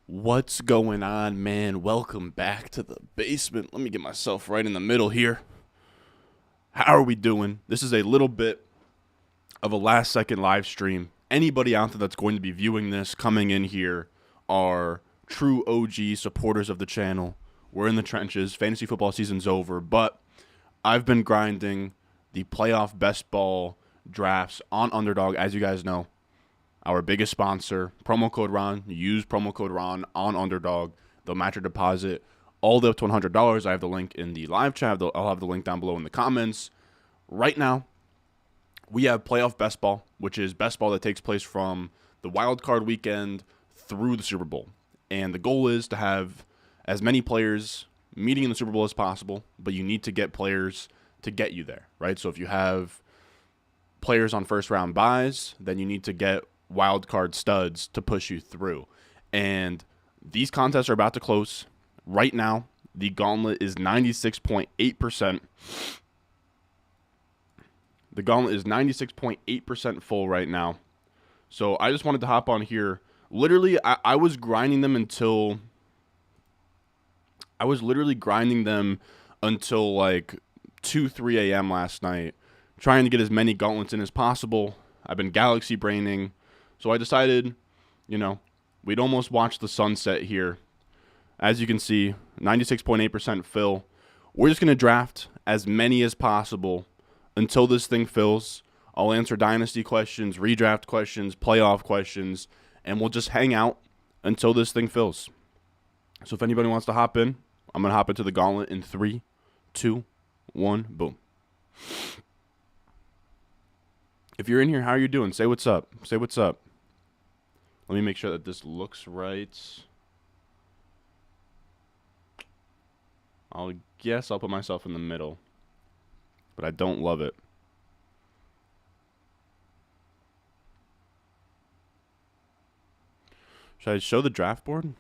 What's going on, man? Welcome back to the basement. Let me get myself right in the middle here. How are we doing? This is a little bit of a last second live stream. Anybody out there that's going to be viewing this, coming in here, are true OG supporters of the channel. We're in the trenches. Fantasy football season's over, but I've been grinding the playoff best ball drafts on Underdog, as you guys know. Our biggest sponsor, promo code Ron. Use promo code Ron on Underdog. They'll match your deposit all the way up to $100. I have the link in the live chat. I'll have the link down below in the comments. Right now, we have playoff best ball, which is best ball that takes place from the wild card weekend through the Super Bowl. And the goal is to have as many players meeting in the Super Bowl as possible, but you need to get players to get you there, right? So if you have players on first round buys, then you need to get wild card studs to push you through. And these contests are about to close. Right now, the gauntlet is 96.8%. The gauntlet is 96.8% full right now. So I just wanted to hop on here. Literally, I was grinding them until like 2, 3 a.m. last night, trying to get as many gauntlets in as possible. I've been galaxy braining. So I decided, we'd almost watch the sunset here. As you can see, 96.8% fill. We're just going to draft as many as possible until this thing fills. I'll answer Dynasty questions, redraft questions, playoff questions, and we'll just hang out until this thing fills. So if anybody wants to hop in, I'm going to hop into the gauntlet in 3, 2, 1, boom. If you're in here, how are you doing? Say what's up. Say what's up. Let me make sure that this looks right. I'll put myself in the middle, but I don't love it. Should I show the draft board?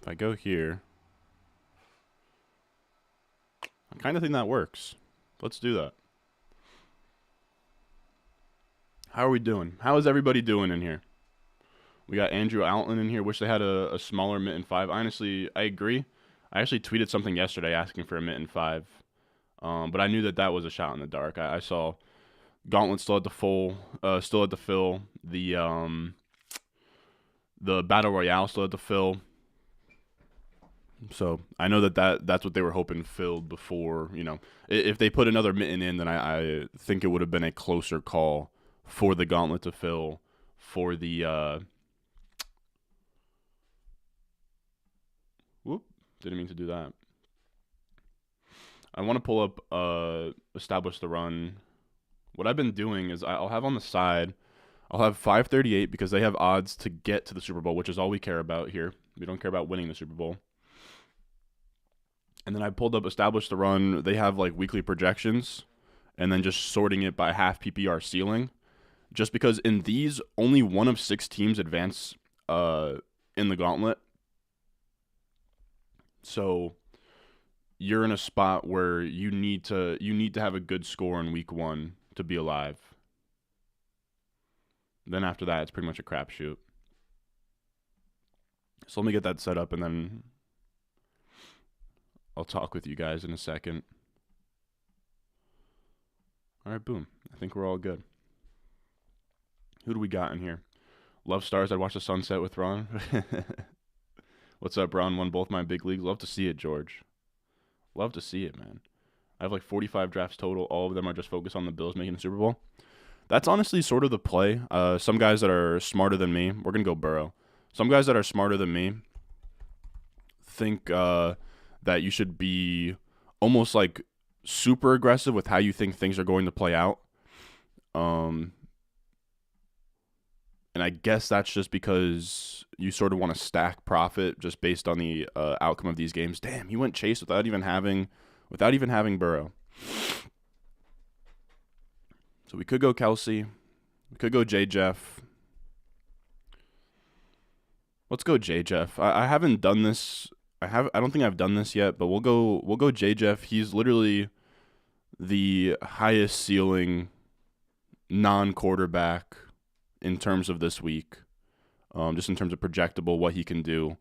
If I go here, I kind of think that works. Let's do that. How are we doing? How is everybody doing in here? We got Andrew Alton in here. Wish they had a smaller mitten 5. Honestly, I agree. I actually tweeted something yesterday asking for a mitten 5. But I knew that was a shot in the dark. I saw Gauntlet still at the full, still at the fill. The Battle Royale still at the fill. So I know that's what they were hoping filled before, If they put another mitten in, then I think it would have been a closer call for the gauntlet to fill for the didn't mean to do that. I want to pull up establish the run. What I've been doing is I'll have on the side, I'll have 538 because they have odds to get to the Super Bowl, which is all we care about here. We don't care about winning the Super Bowl. And then I pulled up establish the run. They have like weekly projections and then just sorting it by half PPR ceiling. Just because in these, only one of 6 teams advance in the gauntlet. So you're in a spot where you need to have a good score in week 1 to be alive. Then after that, it's pretty much a crapshoot. So let me get that set up and then I'll talk with you guys in a second. All right, boom. I think we're all good. Who do we got in here? Love stars. I'd watch the sunset with Ron. What's up, Ron? Won both my big leagues. Love to see it, George. Love to see it, man. I have like 45 drafts total. All of them are just focused on the Bills making the Super Bowl. That's honestly sort of the play. Some guys that are smarter than me, we're going to go Burrow. Some guys that are smarter than me think that you should be almost like super aggressive with how you think things are going to play out. And I guess that's just because you sort of want to stack profit just based on the outcome of these games. Damn, he went Chase without even having Burrow. So we could go Kelsey. We could go J. Jeff. Let's go J. Jeff. I haven't done this. I don't think I've done this yet, but we'll go J. Jeff. He's literally the highest ceiling non-quarterback in terms of this week, just in terms of projectable what he can do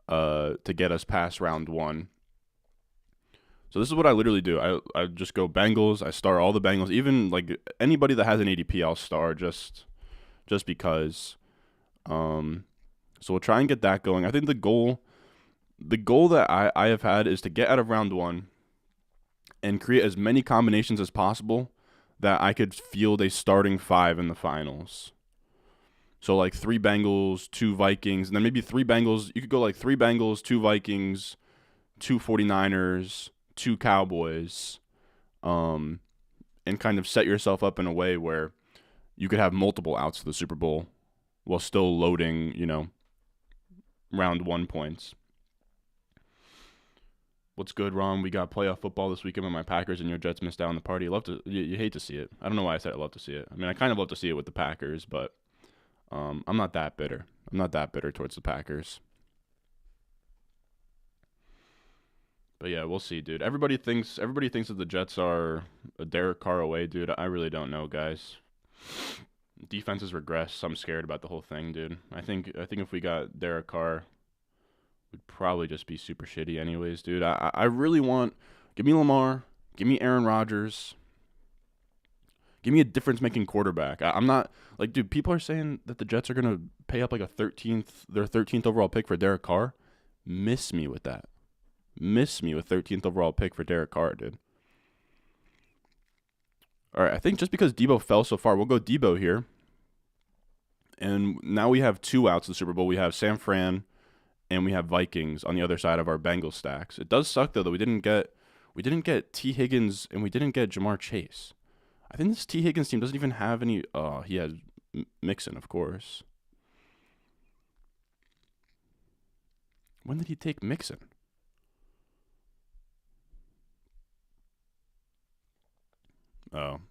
to get us past round one. So this is what I literally do. I just go Bengals. I star all the Bengals, even like anybody that has an ADP, I'll star just because. So we'll try and get that going. I think the goal that I have had is to get out of round one and create as many combinations as possible that I could field a starting 5 in the finals. So like 3 Bengals, 2 Vikings, and then maybe 3 Bengals. You could go like 3 Bengals, 2 Vikings, 2 49ers, 2 Cowboys, and kind of set yourself up in a way where you could have multiple outs to the Super Bowl while still loading, round 1 points. What's good, Ron? We got playoff football this weekend with my Packers, and your Jets missed out on the party. You hate to see it. I don't know why I said I love to see it. I mean, I kind of love to see it with the Packers, but I'm not that bitter. I'm not that bitter towards the Packers. But yeah, we'll see, dude. Everybody thinks that the Jets are a Derek Carr away, dude. I really don't know, guys. Defenses regress. I'm scared about the whole thing, dude. I think if we got Derek Carr, we'd probably just be super shitty anyways, dude. I really want, give me Lamar, give me Aaron Rodgers, give me a difference-making quarterback. I'm not, like, dude, people are saying that the Jets are going to pay up like their 13th overall pick for Derek Carr. Miss me with that. Miss me with 13th overall pick for Derek Carr, dude. All right, I think just because Debo fell so far, we'll go Debo here. And now we have 2 outs in the Super Bowl. We have San Fran and we have Vikings on the other side of our Bengals stacks. It does suck though that we didn't get T. Higgins and we didn't get Jamar Chase. I think this T. Higgins team doesn't even have any. Oh, he has Mixon, of course. When did he take Mixon? Oh,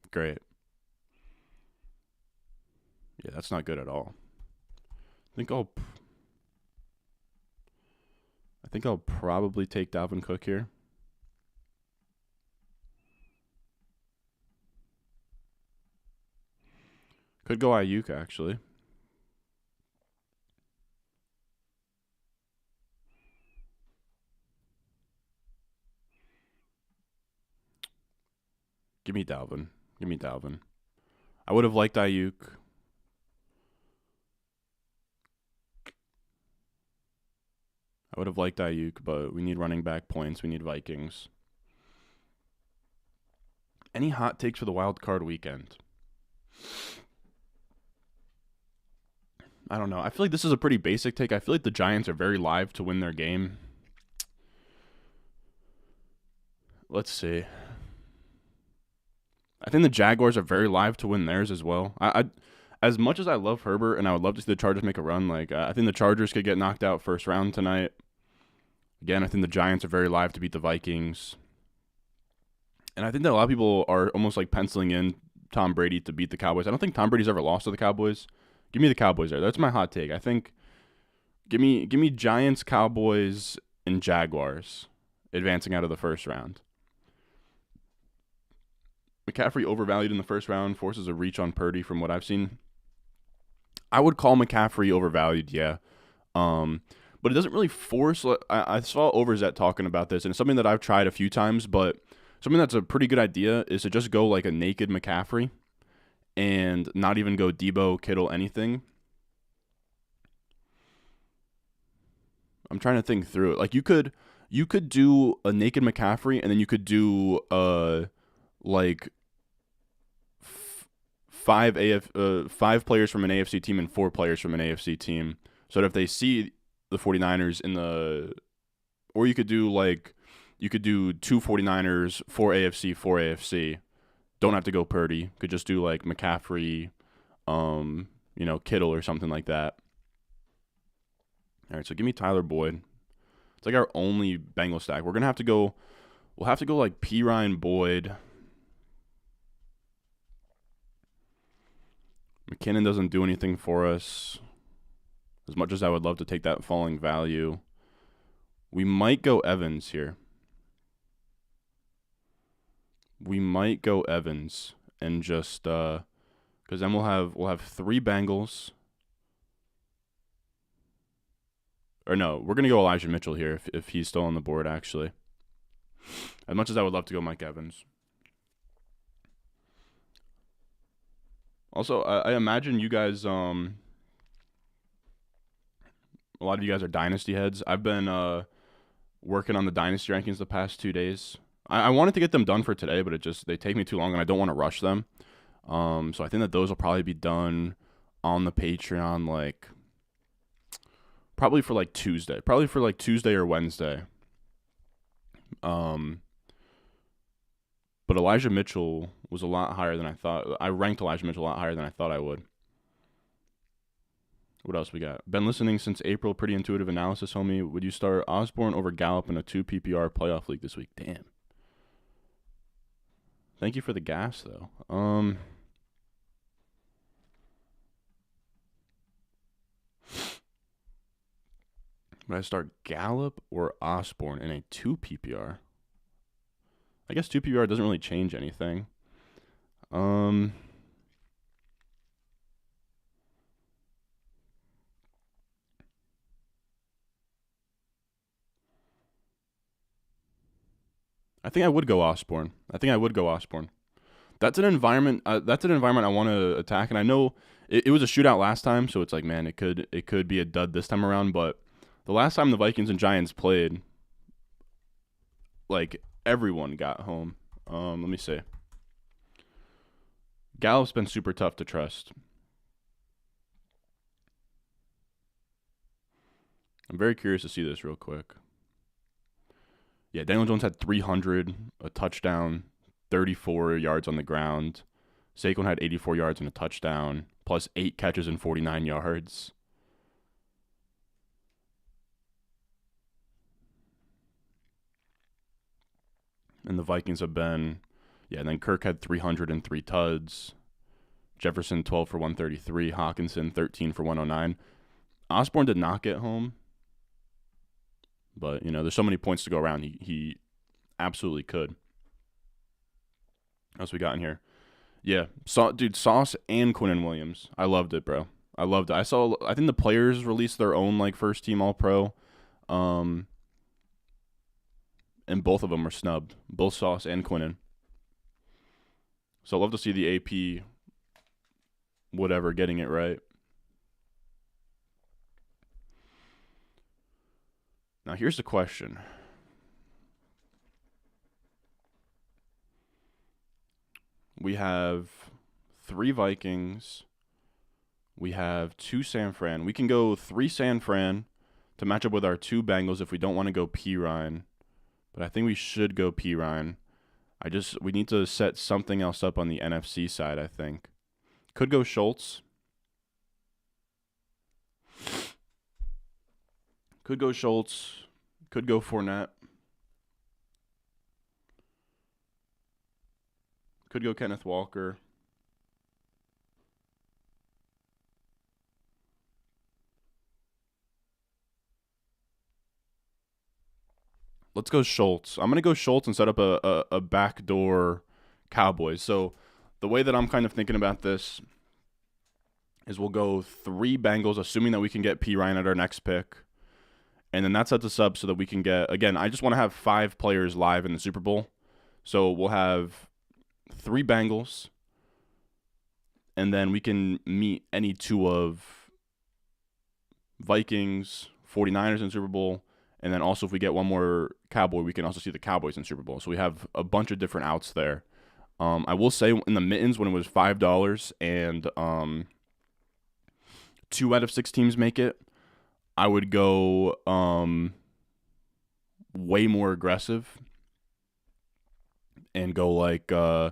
great. Yeah, that's not good at all. I think I'll probably take Dalvin Cook here. Could go Ayuk, actually. Give me Dalvin. I would have liked Ayuk. But we need running back points. We need Vikings. Any hot takes for the wild card weekend? I don't know. I feel like this is a pretty basic take. I feel like the Giants are very live to win their game. Let's see. I think the Jaguars are very live to win theirs as well. I as much as I love Herbert and I would love to see the Chargers make a run, like I think the Chargers could get knocked out first round tonight. Again, I think the Giants are very live to beat the Vikings. And I think that a lot of people are almost like penciling in Tom Brady to beat the Cowboys. I don't think Tom Brady's ever lost to the Cowboys. Give me the Cowboys there. That's my hot take. I think give me Giants, Cowboys, and Jaguars advancing out of the first round. McCaffrey overvalued in the first round, forces a reach on Purdy from what I've seen. I would call McCaffrey overvalued, yeah. But it doesn't really force. I saw Overzet talking about this, and it's something that I've tried a few times, but something that's a pretty good idea is to just go like a naked McCaffrey and not even go Debo, Kittle, anything. I'm trying to think through it. Like you could do a naked McCaffrey, and then you could do like five players from an AFC team and 4 players from an AFC team. So that if they see the 49ers in the, or you could do 2 49ers, 4 AFC, 4 AFC. Don't have to go Purdy. Could just do like McCaffrey, Kittle or something like that. All right, so give me Tyler Boyd. It's like our only Bengal stack. We'll have to go like P. Ryan Boyd. McKinnon doesn't do anything for us. As much as I would love to take that falling value, we might go Evans here. we might go Evans and just because then we'll have 3 Bengals. Or no, we're gonna go Elijah Mitchell here if he's still on the board. Actually, as much as I would love to go Mike Evans. Also, I imagine you guys a lot of you guys are Dynasty heads. I've been working on the Dynasty rankings the past 2 days. I wanted to get them done for today, but they take me too long, and I don't want to rush them. So I think that those will probably be done on the Patreon, like probably for like Tuesday or Wednesday. But Elijah Mitchell was a lot higher than I thought. I ranked Elijah Mitchell a lot higher than I thought I would. What else we got? Been listening since April. Pretty intuitive analysis, homie. Would you start Osborne over Gallup in a 2 PPR playoff league this week? Damn. Thank you for the gas, though. Would I start Gallup or Osborne in a 2 PPR? I guess 2 PPR doesn't really change anything. I think I would go Osborne. That's an environment. I want to attack, and I know it was a shootout last time, so it's like, man, it could be a dud this time around. But the last time the Vikings and Giants played, like everyone got home. Let me see. Gallup's been super tough to trust. I'm very curious to see this real quick. Yeah, Daniel Jones had 300, a touchdown, 34 yards on the ground. Saquon had 84 yards and a touchdown, plus 8 catches and 49 yards. And the Vikings have been, and then Kirk had 303 tuds. Jefferson, 12 for 133. Hawkinson, 13 for 109. Osborne did not get home. But, there's so many points to go around. He absolutely could. What else we got in here? Yeah, Sauce and Quinnen Williams. I loved it, bro. I loved it. I think the players released their own, like, first team All-Pro. And both of them are snubbed. Both Sauce and Quinnen. So I love to see the AP whatever getting it right. Now, here's the question. We have 3 Vikings. We have 2 San Fran. We can go 3 San Fran to match up with our 2 Bengals if we don't want to go Pirine. But I think we should go Pirine. We need to set something else up on the NFC side, I think. Could go Schultz. Could go Fournette. Could go Kenneth Walker. Let's go Schultz. I'm going to go Schultz and set up a backdoor Cowboys. So the way that I'm kind of thinking about this is we'll go 3 Bengals, assuming that we can get Pirine at our next pick. And then that sets us up so that we can get, again, I just want to have 5 players live in the Super Bowl. So we'll have 3 Bengals, and then we can meet any 2 of Vikings, 49ers in the Super Bowl, and then also if we get one more Cowboy, we can also see the Cowboys in Super Bowl. So we have a bunch of different outs there. I will say in the mittens when it was $5 and 2 out of 6 teams make it, I would go way more aggressive and go like way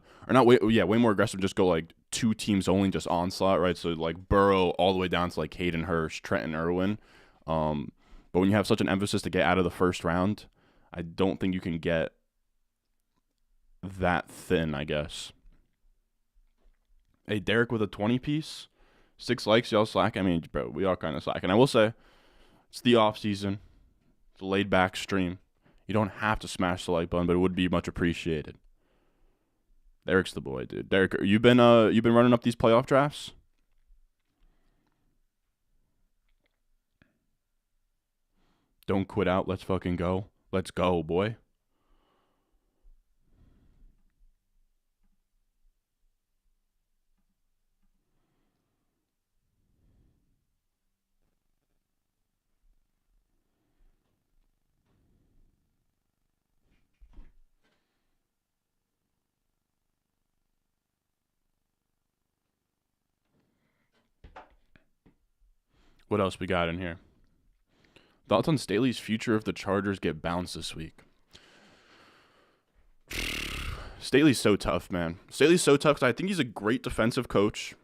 more aggressive. Just go like 2 teams only, just onslaught, right? So like Burrow all the way down to like Hayden Hurst, Trenton Irwin. But when you have such an emphasis to get out of the first round, I don't think you can get that thin, I guess. Hey, Derek with a 20-piece. 6 likes, y'all slack. I mean, bro, we are kind of slacking. I will say, it's the off season. It's a laid back stream. You don't have to smash the like button, but it would be much appreciated. Derek's the boy, dude. Derek, you've been running up these playoff drafts? Don't quit out. Let's fucking go. Let's go, boy. What else we got in here? Thoughts on Staley's future if the Chargers get bounced this week? Staley's so tough, man. Staley's so tough because I think he's a great defensive coach.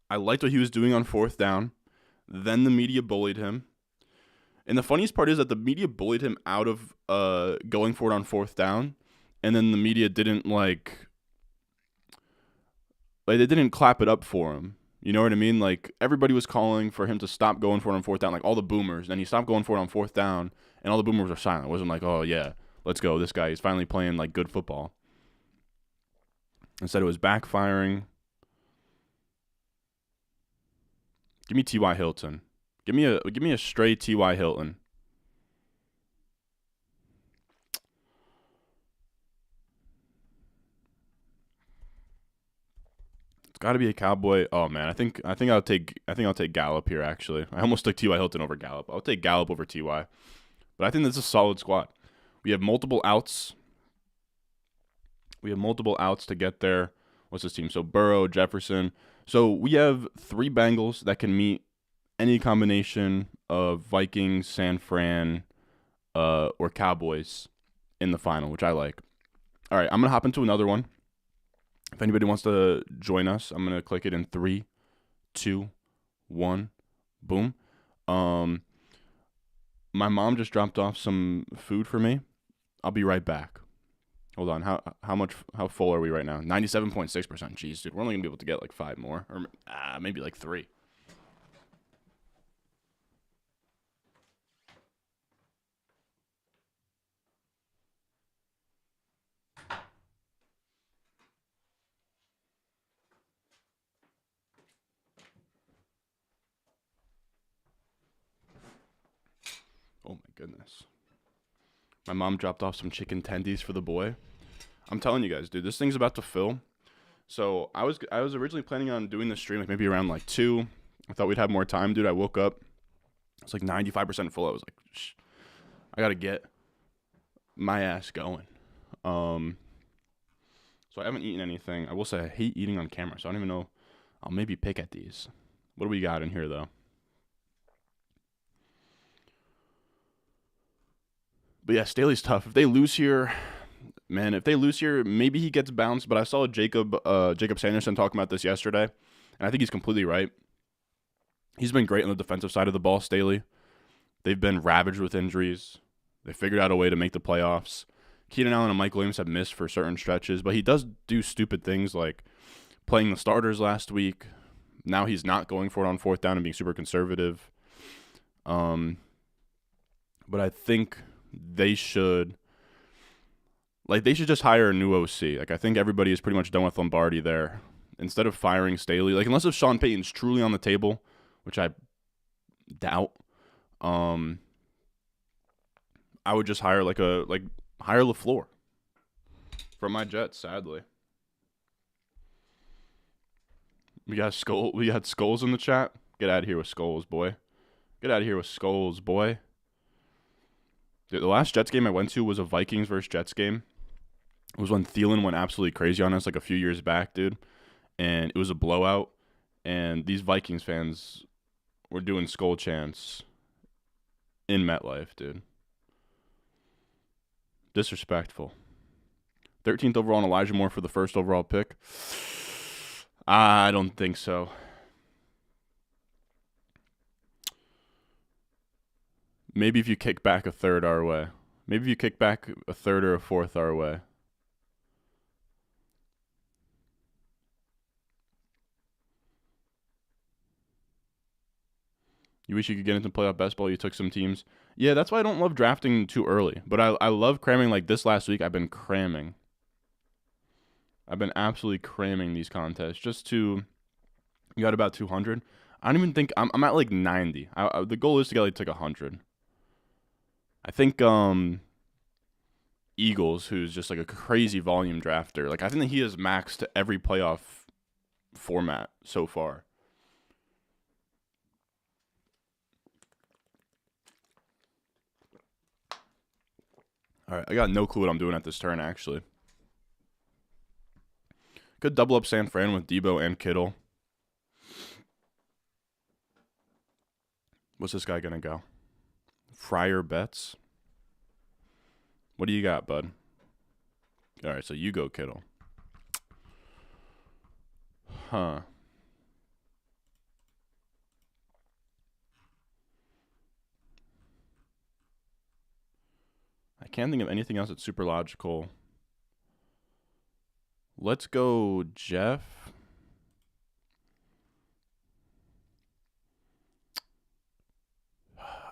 I liked what he was doing on fourth down. Then the media bullied him. And the funniest part is that the media bullied him out of going for it on fourth down. And then the media didn't they didn't clap it up for him. You know what I mean? Like, everybody was calling for him to stop going for it on fourth down, like all the boomers. And he stopped going for it on fourth down, and all the boomers were silent. It wasn't like, oh, yeah, let's go. This guy, he's finally playing, like, good football. Instead, it was backfiring. Give me T.Y. Hilton. Give me a stray T.Y. Hilton. Got to be a Cowboy. Oh man, I think I'll take Gallup here. Actually, I almost took T.Y. Hilton over Gallup. I'll take Gallup over T.Y. But I think that's a solid squad. We have multiple outs. To get there. What's this team? So Burrow, Jefferson. So we have 3 Bengals that can meet any combination of Vikings, San Fran, or Cowboys in the final, which I like. All right, I'm gonna hop into another one. If anybody wants to join us, I'm going to click it in 3, 2, 1, boom. My mom just dropped off some food for me. I'll be right back. Hold on. How full are we right now? 97.6%. Jeez, dude. We're only going to be able to get like 5 more. Or maybe like 3. Oh my goodness. My mom dropped off some chicken tendies for the boy. I'm telling you guys, dude, this thing's about to fill. So I was originally planning on doing this stream like maybe around like 2. I thought we'd have more time, dude. I woke up. It's like 95% full. I was like, I got to get my ass going. So I haven't eaten anything. I will say I hate eating on camera, so I don't even know. I'll maybe pick at these. What do we got in here, though? But yeah, Staley's tough. If they lose here, maybe he gets bounced. But I saw Jacob Sanderson talking about this yesterday, and I think he's completely right. He's been great on the defensive side of the ball, Staley. They've been ravaged with injuries. They figured out a way to make the playoffs. Keenan Allen and Mike Williams have missed for certain stretches, but he does do stupid things like playing the starters last week. Now he's not going for it on fourth down and being super conservative. But I think they should just hire a new OC. Like, I think everybody is pretty much done with Lombardi there. Instead of firing Staley, like, unless if Sean Payton's truly on the table, which I doubt, I would just hire hire LaFleur from my Jets, sadly. We got Skulls in the chat. Get out of here with Skulls, boy. Get out of here with Skulls, boy. Dude, the last Jets game I went to was a Vikings versus Jets game. It was when Thielen went absolutely crazy on us like a few years back, dude. And it was a blowout. And these Vikings fans were doing skull chants in MetLife, dude. Disrespectful. 13th overall on Elijah Moore for the first overall pick. I don't think so. Maybe if you kick back a third our way. Maybe if you kick back a third or a fourth our way. You wish you could get into playoff best ball. You took some teams. Yeah, that's why I don't love drafting too early. But I love cramming like this last week. I've been cramming. I've been absolutely cramming these contests just to. You got about 200. I don't even think I'm at like 90. The goal is to get like 100. I think Eagles, who's just like a crazy volume drafter, like I think that he has maxed every playoff format so far. All right, I got no clue what I'm doing at this turn, actually. Could double up San Fran with Debo and Kittle. What's this guy going to go? Friar bets? What do you got, bud? All right, so you go Kittle. Huh. I can't think of anything else that's super logical. Let's go Jeff.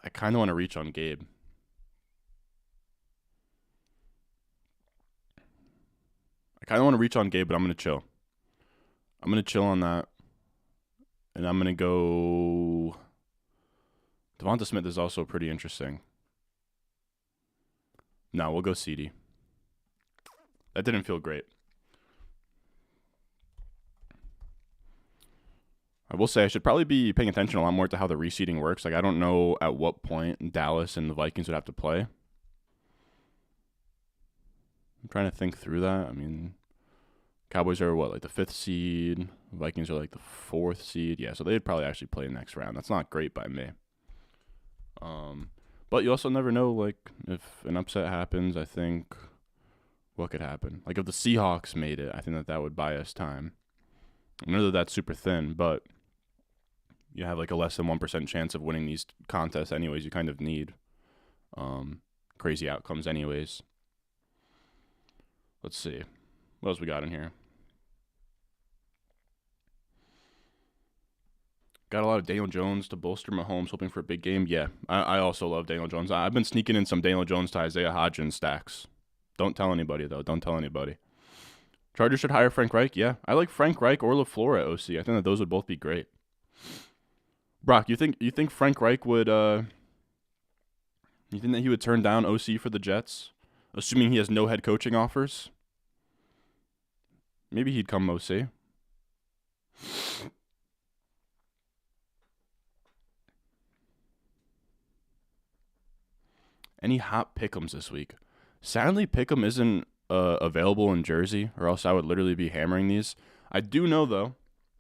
I kind of want to reach on Gabe. But I'm going to chill. I'm going to chill on that. And I'm going to go... Devonta Smith is also pretty interesting. No, we'll go CD. That didn't feel great. I will say I should probably be paying attention a lot more to how the reseeding works. Like, I don't know at what point Dallas and the Vikings would have to play. I'm trying to think through that. I mean, Cowboys are what, like the 5th seed? Vikings are like the 4th seed. Yeah, so they'd probably actually play next round. That's not great by me. But you also never know, like, if an upset happens, I think what could happen. Like, if the Seahawks made it, I think that would buy us time. I know that that's super thin, but you have like a less than 1% chance of winning these contests anyways. You kind of need crazy outcomes anyways. Let's see. What else we got in here? Got a lot of Daniel Jones to bolster Mahomes, hoping for a big game. Yeah, I also love Daniel Jones. I've been sneaking in some Daniel Jones to Isaiah Hodgins stacks. Don't tell anybody, though. Don't tell anybody. Chargers should hire Frank Reich. Yeah, I like Frank Reich or LaFleur at OC. I think that those would both be great. Brock, you think Frank Reich would you think that he would turn down OC for the Jets, assuming he has no head coaching offers? Maybe he'd come OC. Any hot pick'ems this week? Sadly, pick'em isn't available in Jersey, or else I would literally be hammering these. I do know though,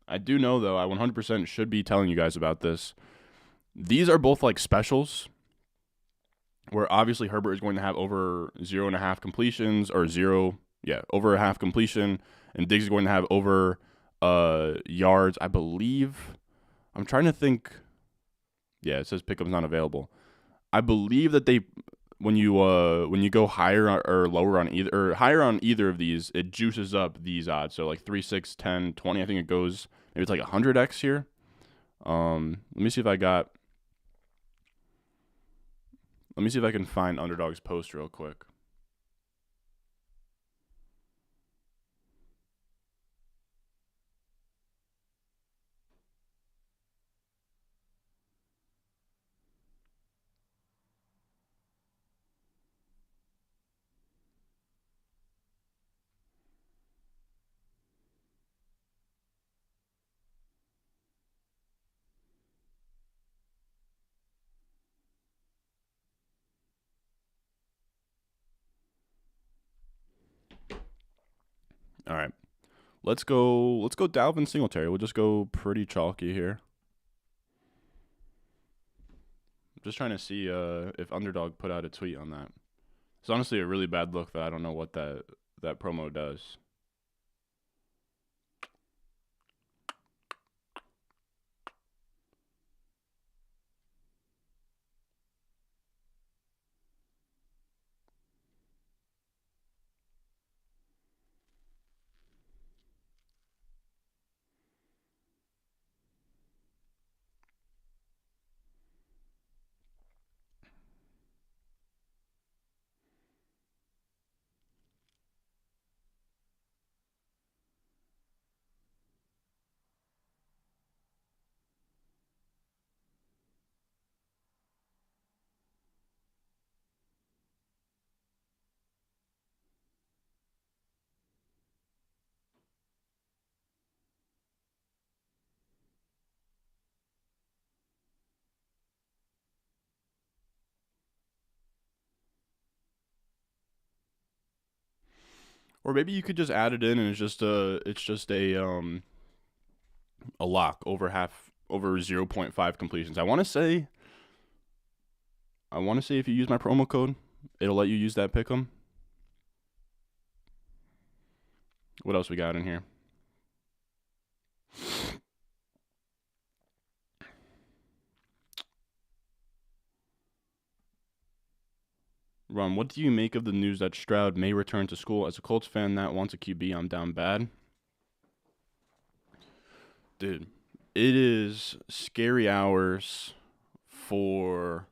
I 100% should be telling you guys about this. These are both like specials, where obviously Herbert is going to have over 0.5 completions, or over a half completion, and Diggs is going to have over yards, I believe. I'm trying to think. Yeah, it says pick'em's not available. I believe that when you go higher or lower on either, or higher on either of these, it juices up these odds. So like 3, 6, 10, 20. I think it goes, maybe it's like 100x here. Let me see if I can find Underdog's post real quick. All right. Let's go Dalvin Singletary. We'll just go pretty chalky here. I'm just trying to see if Underdog put out a tweet on that. It's honestly a really bad look that I don't know what that promo does. Or maybe you could just add it in and it's just a lock over 0.5 completions. I want to say if you use my promo code, it'll let you use that pick'em. What else we got in here? Ron, what do you make of the news that Stroud may return to school? As a Colts fan that wants a QB, I'm down bad. Dude, it is scary hours for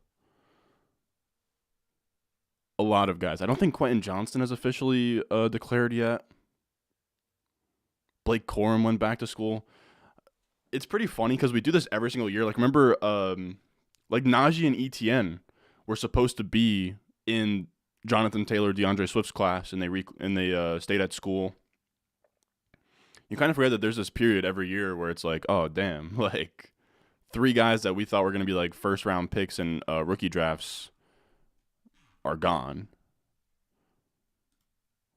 a lot of guys. I don't think Quentin Johnston has officially declared yet. Blake Corum went back to school. It's pretty funny because we do this every single year. Like, remember, like Najee and ETN were supposed to be in Jonathan Taylor, DeAndre Swift's class, and they stayed at school. You kind of forget that there's this period every year where it's like, oh damn, like 3 guys that we thought were going to be like first round picks in rookie drafts are gone.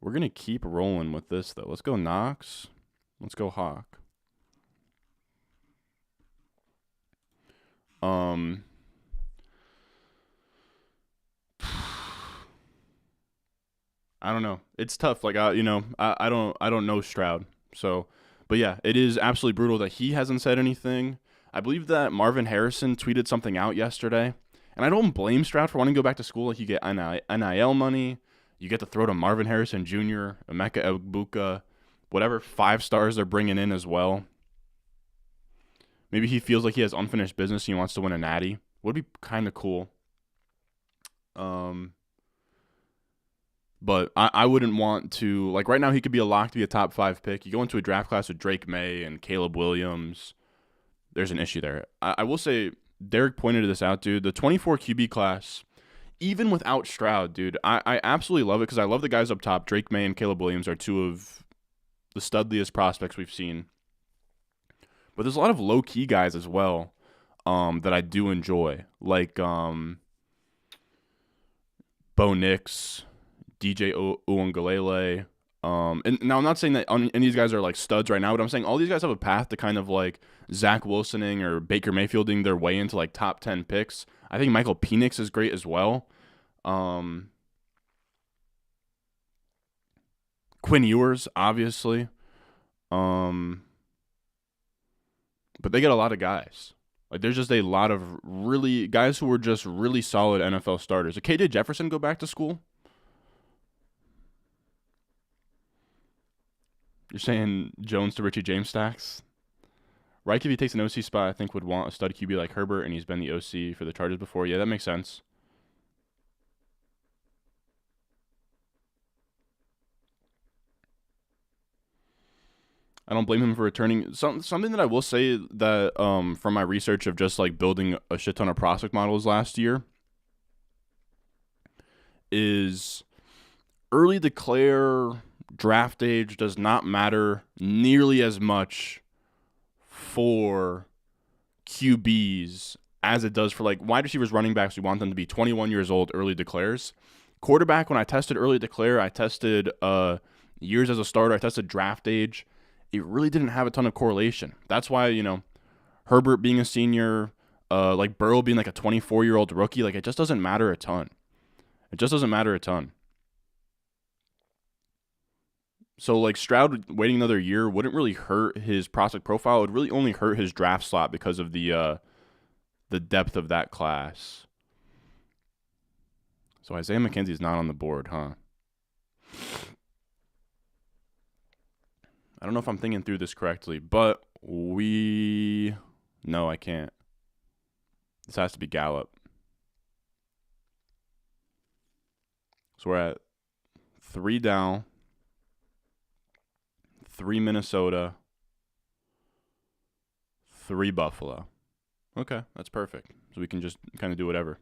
We're going to keep rolling with this though. Let's go Knox. Let's go Hawk. I don't know. It's tough. Like I don't know Stroud. So, but yeah, it is absolutely brutal that he hasn't said anything. I believe that Marvin Harrison tweeted something out yesterday, and I don't blame Stroud for wanting to go back to school. Like, you get NIL money, you get to throw to Marvin Harrison Jr., Emeka Egbuka, whatever 5 stars they're bringing in as well. Maybe he feels like he has unfinished business and he wants to win a natty. Would be kind of cool. But I wouldn't want to, like, right now he could be a lock to be a top 5 pick. You go into a draft class with Drake May and Caleb Williams, there's an issue there. I will say, Derek pointed this out, dude. The 24 QB class, even without Stroud, dude, I absolutely love it because I love the guys up top. Drake May and Caleb Williams are 2 of the studliest prospects we've seen. But there's a lot of low-key guys as well that I do enjoy, like Bo Nix, DJ Uwangalele. And now I'm not saying that any of these guys are like studs right now, but I'm saying all these guys have a path to kind of like Zach Wilsoning or Baker Mayfielding their way into like top 10 picks. I think Michael Penix is great as well. Quinn Ewers, obviously. But they get a lot of guys. Like, there's just a lot of really guys who were just really solid NFL starters. Did KJ Jefferson go back to school? You're saying Jones to Richie James stacks? Reich, if he takes an OC spot, I think would want a stud QB like Herbert, and he's been the OC for the Chargers before. Yeah, that makes sense. I don't blame him for returning. Something that I will say that from my research of just like building a shit ton of prospect models last year is early declare draft age does not matter nearly as much for QBs as it does for like wide receivers, running backs. We want them to be 21 years old, early declares. Quarterback, when I tested early declare, I tested years as a starter, I tested draft age. It really didn't have a ton of correlation. That's why, Herbert being a senior, like Burrow being like a 24-year-old rookie, like it just doesn't matter a ton. It just doesn't matter a ton. So like Stroud waiting another year wouldn't really hurt his prospect profile. It would really only hurt his draft slot because of the depth of that class. So Isaiah McKenzie's not on the board, huh? I don't know if I'm thinking through this correctly, but no, I can't. This has to be Gallup. So we're at 3 down, 3 Minnesota, 3 Buffalo. Okay, that's perfect. So we can just kind of do whatever.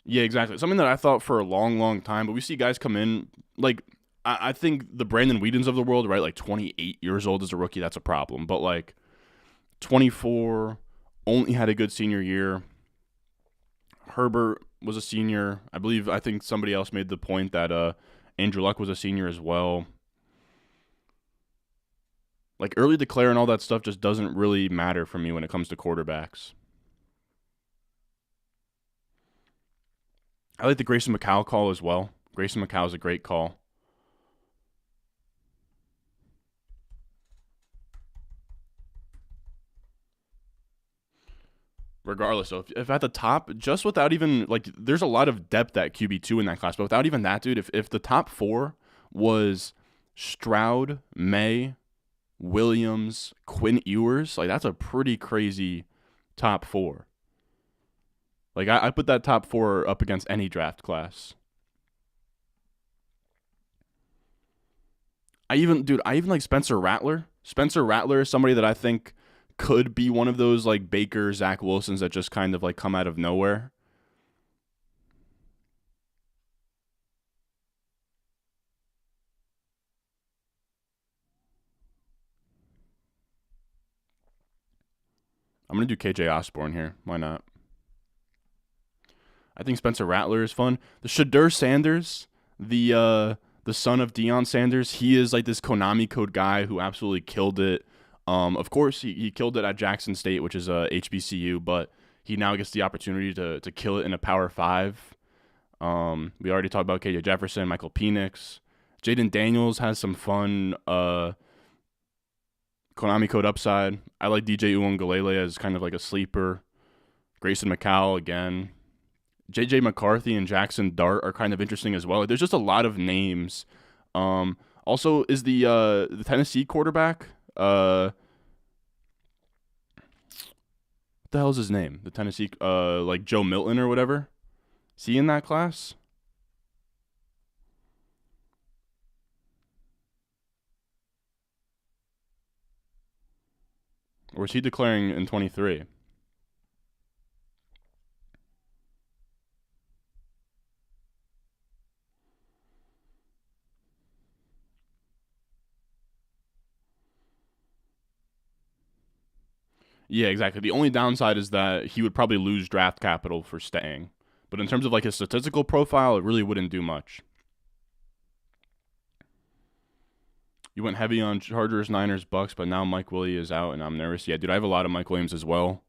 Yeah, exactly. Something that I thought for a long, long time, but we see guys come in, like, I think the Brandon Whedons of the world, right, like 28 years old as a rookie, that's a problem. But, like, 24, only had a good senior year. Herbert was a senior. I think somebody else made the point that Andrew Luck was a senior as well. Like, early declare and all that stuff just doesn't really matter for me when it comes to quarterbacks. I like the Grayson McCall call as well. Grayson McCall is a great call. Regardless, so if at the top, just without even, like, there's a lot of depth at QB2 in that class, but without even that, dude, if the top four was Stroud, May, Williams, Quinn Ewers, like, that's a pretty crazy top four. Like, I put that top four up against any draft class. I even like Spencer Rattler. Spencer Rattler is somebody that I think could be one of those, like, Baker, Zach Wilsons that just kind of, like, come out of nowhere. I'm going to do KJ Osborne here. Why not? I think Spencer Rattler is fun. The Shadur Sanders, the son of Deion Sanders, he is like this Konami code guy who absolutely killed it. Of course, he killed it at Jackson State, which is a HBCU, but he now gets the opportunity to kill it in a Power 5. We already talked about KJ Jefferson, Michael Penix. Jaden Daniels has some fun Konami code upside. I like DJ Uwangalele as kind of like a sleeper. Grayson McCall again. JJ McCarthy and Jackson Dart are kind of interesting as well. There's just a lot of names. Also, is the Tennessee quarterback? What the hell is his name? The Tennessee, like Joe Milton or whatever. Is he in that class? Or is he declaring in 23? Yeah, exactly. The only downside is that he would probably lose draft capital for staying. But in terms of like his statistical profile, it really wouldn't do much. You went heavy on Chargers, Niners, Bucks, but now Mike Williams is out, and I'm nervous. Yeah, dude, I have a lot of Mike Williams as well,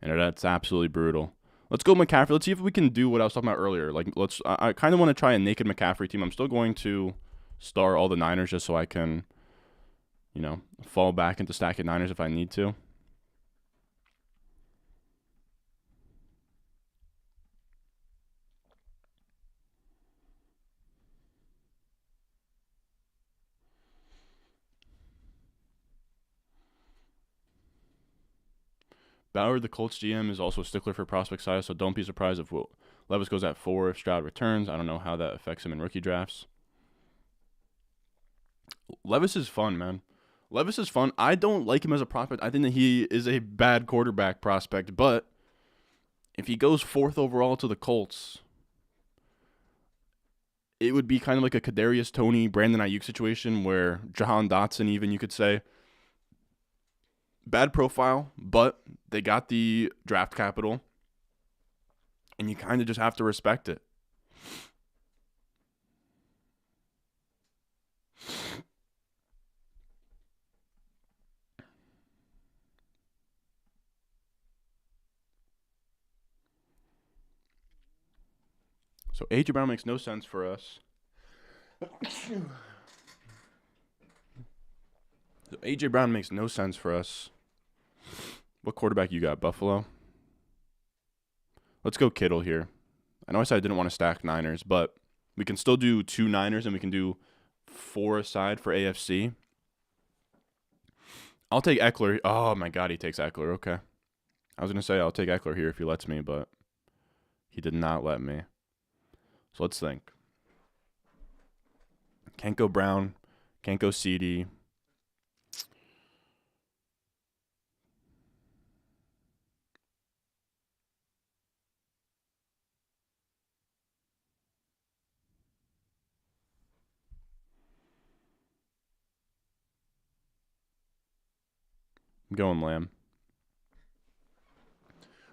and that's absolutely brutal. Let's go McCaffrey. Let's see if we can do what I was talking about earlier. Like, I kind of want to try a naked McCaffrey team. I'm still going to star all the Niners just so I can, fall back into stacking Niners if I need to. Bauer, the Colts GM, is also a stickler for prospect size, so don't be surprised if Levis goes at 4 if Stroud returns. I don't know how that affects him in rookie drafts. Levis is fun, man. Levis is fun. I don't like him as a prospect. I think that he is a bad quarterback prospect, but if he goes 4th overall to the Colts, it would be kind of like a Kadarius Toney, Brandon Ayuk situation where Jahan Dotson, even, you could say, bad profile, but they got the draft capital, and you kind of just have to respect it. So A.J. Brown makes no sense for us. So A.J. Brown makes no sense for us. What quarterback you got, Buffalo? Let's go Kittle here. I know I said I didn't want to stack Niners, but we can still do 2 Niners and we can do 4 aside for AFC. I'll take Eckler. Oh, my God, he takes Eckler. Okay. I was going to say I'll take Eckler here if he lets me, but he did not let me. So let's think. Can't go Brown. Can't go CD. I'm going Lamb.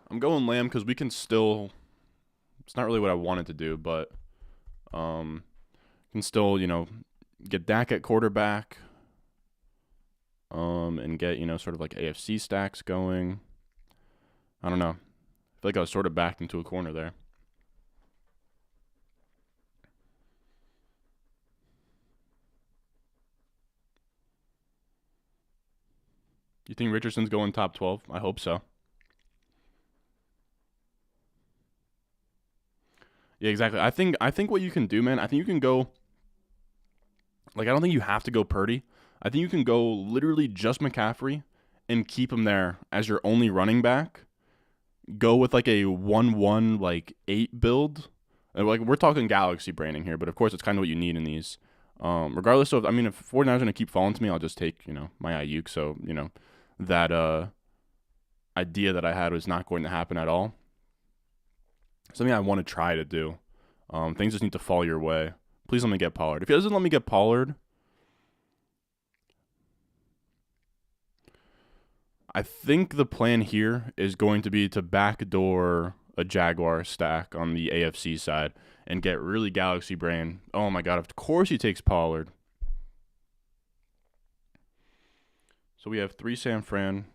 I'm going Lamb because we can still It's not really what I wanted to do, but can still, get Dak at quarterback, and get, sort of like AFC stacks going. I don't know. I feel like I was sort of backed into a corner there. Do you think Richardson's going top 12? I hope so. Yeah, exactly. I think what you can do, man, I think you can go I don't think you have to go Purdy. I think you can go literally just McCaffrey and keep him there as your only running back. Go with like a 1-1 8 build. And we're talking galaxy branding here, but of course it's kind of what you need in these. Regardless of, if 49ers are going to keep falling to me, I'll just take, my Ayuk. So, that idea that I had was not going to happen at all. Something I want to try to do. Things just need to fall your way. Please let me get Pollard. If he doesn't let me get Pollard, I think the plan here is going to be to backdoor a Jaguar stack on the AFC side and get really galaxy brain. Oh my God, of course he takes Pollard. So we have 3 San Fran.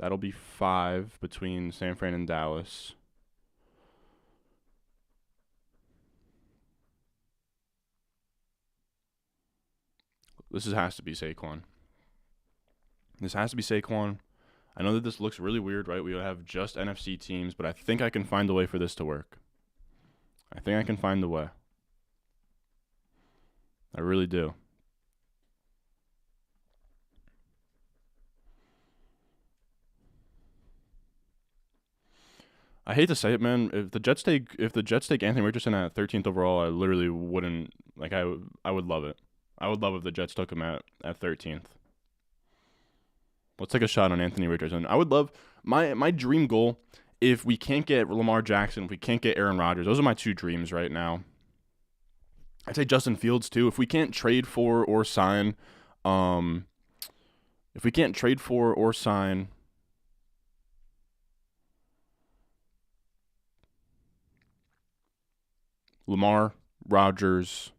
That'll be 5 between San Fran and Dallas. This has to be Saquon. This has to be Saquon. I know that this looks really weird, right? We have just NFC teams, but I think I can find a way for this to work. I think I can find the way. I really do. I hate to say it, man. If the Jets take Anthony Richardson at 13th overall, I literally wouldn't I would love it. I would love if the Jets took him at 13th. Let's take a shot on Anthony Richardson. I would love my dream goal. If we can't get Lamar Jackson, if we can't get Aaron Rodgers, those are my 2 dreams right now. I'd say Justin Fields too. If we can't trade for or sign, Lamar, Rodgers,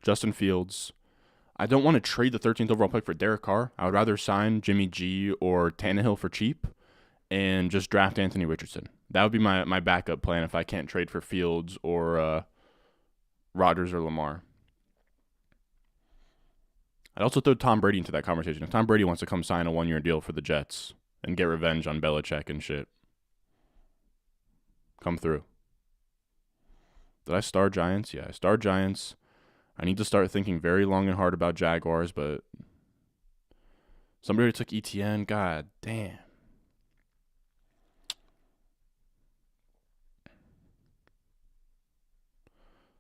Justin Fields. I don't want to trade the 13th overall pick for Derek Carr. I would rather sign Jimmy G or Tannehill for cheap and just draft Anthony Richardson. That would be my backup plan if I can't trade for Fields or Rodgers or Lamar. I'd also throw Tom Brady into that conversation. If Tom Brady wants to come sign a 1-year deal for the Jets and get revenge on Belichick and shit, come through. Did I star Giants? Yeah, I starred Giants. I need to start thinking very long and hard about Jaguars, but somebody already took ETN. God damn.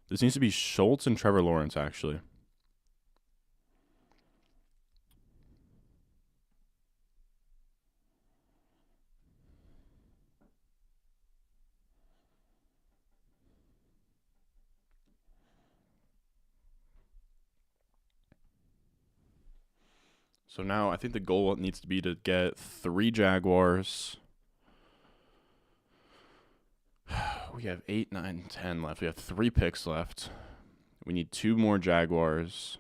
This needs to be Schultz and Trevor Lawrence, actually. So now I think the goal needs to be to get 3 Jaguars. We have 8, 9, 10 left. We have 3 picks left. We need 2 more Jaguars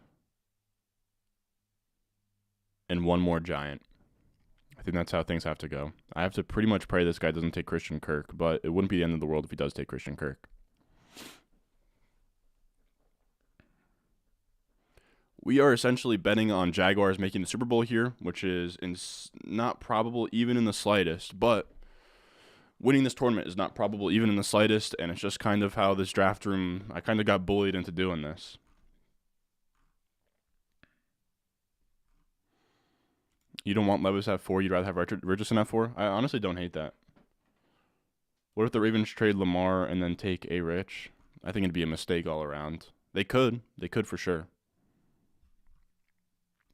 and 1 more Giant. I think that's how things have to go. I have to pretty much pray this guy doesn't take Christian Kirk, but it wouldn't be the end of the world if he does take Christian Kirk. We are essentially betting on Jaguars making the Super Bowl here, which is not probable even in the slightest, but winning this tournament is not probable even in the slightest, and it's just kind of how this draft room, I kind of got bullied into doing this. You don't want Levis at 4, you'd rather have Richardson at 4? I honestly don't hate that. What if the Ravens trade Lamar and then take A. Rich? I think it'd be a mistake all around. They could for sure.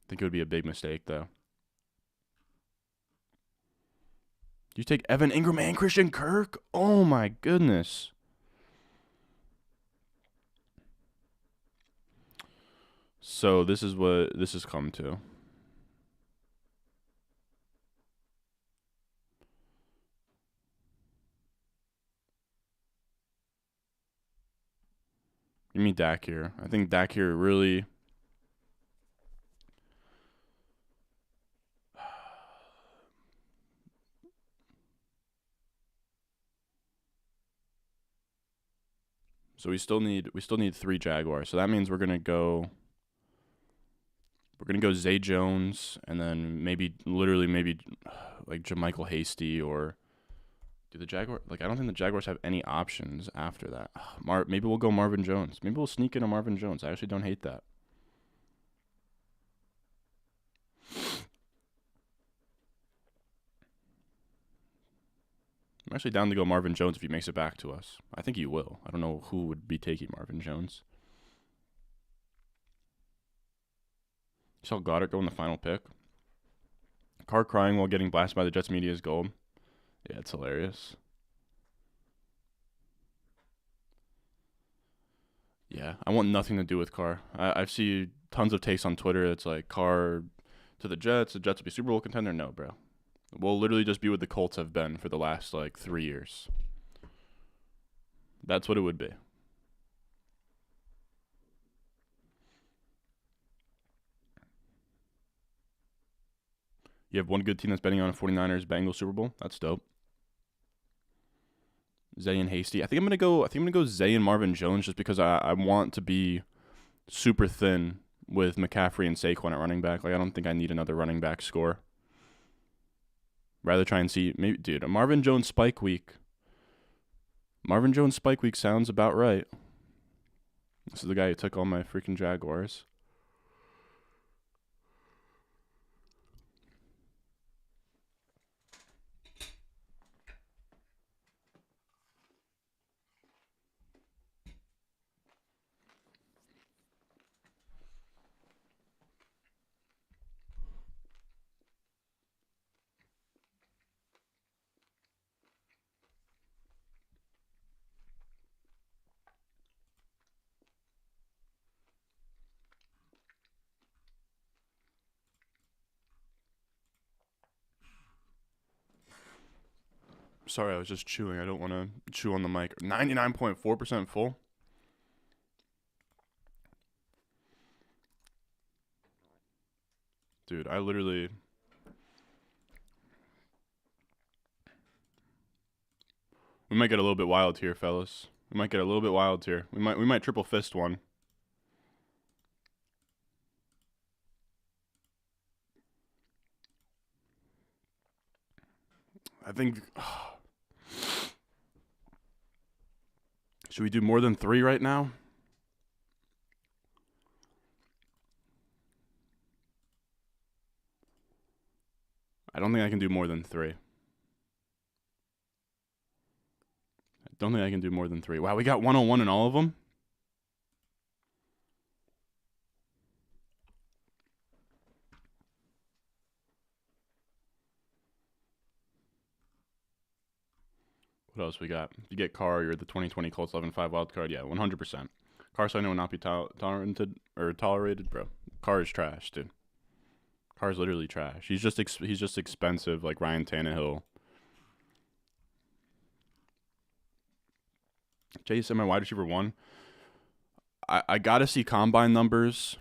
I think it would be a big mistake, though. You take Evan Ingram and Christian Kirk? Oh, my goodness. So this is what this has come to. Give me Dak here. I think Dak here really. So we still need 3 Jaguars. So that means we're gonna go Zay Jones, and then maybe like JaMychal Hasty, or do the Jaguars, like, I don't think the Jaguars have any options after that. Maybe we'll go Marvin Jones. Maybe we'll sneak in a Marvin Jones. I actually don't hate that. I'm actually down to go Marvin Jones if he makes it back to us. I think he will. I don't know who would be taking Marvin Jones. You saw Goddard go in the final pick. Carr crying while getting blasted by the Jets media is gold. Yeah, it's hilarious. Yeah, I want nothing to do with Carr. I've seen tons of takes on Twitter. It's like, Carr to the Jets will be Super Bowl contender. No, bro. We'll literally just be what the Colts have been for the last, like, 3 years. That's what it would be. You have one good team that's betting on a 49ers Bengals Super Bowl. That's dope. Zay and Hasty. I think I'm gonna go Zay and Marvin Jones, just because I want to be super thin with McCaffrey and Saquon at running back. Like, I don't think I need another running back score. Rather try and see, maybe, dude, a Marvin Jones spike week. Marvin Jones spike week sounds about right. This is the guy who took all my freaking Jaguars. Sorry, I was just chewing. I don't want to chew on the mic. 99.4% full. Dude, I literally... We might get a little bit wild here, fellas. We might triple fist one. I think... Should we do more than 3 right now? I don't think I can do more than 3. Wow, we got 101 in all of them? What else we got? If you get Carr, you're the 2020 Colts 11-5 wild card. Yeah, 100%. Carr Sign will not be tolerated, bro. Carr is trash, dude. Carr's literally trash. He's just expensive, like Ryan Tannehill. Chase, my wide receiver 1. I gotta see combine numbers,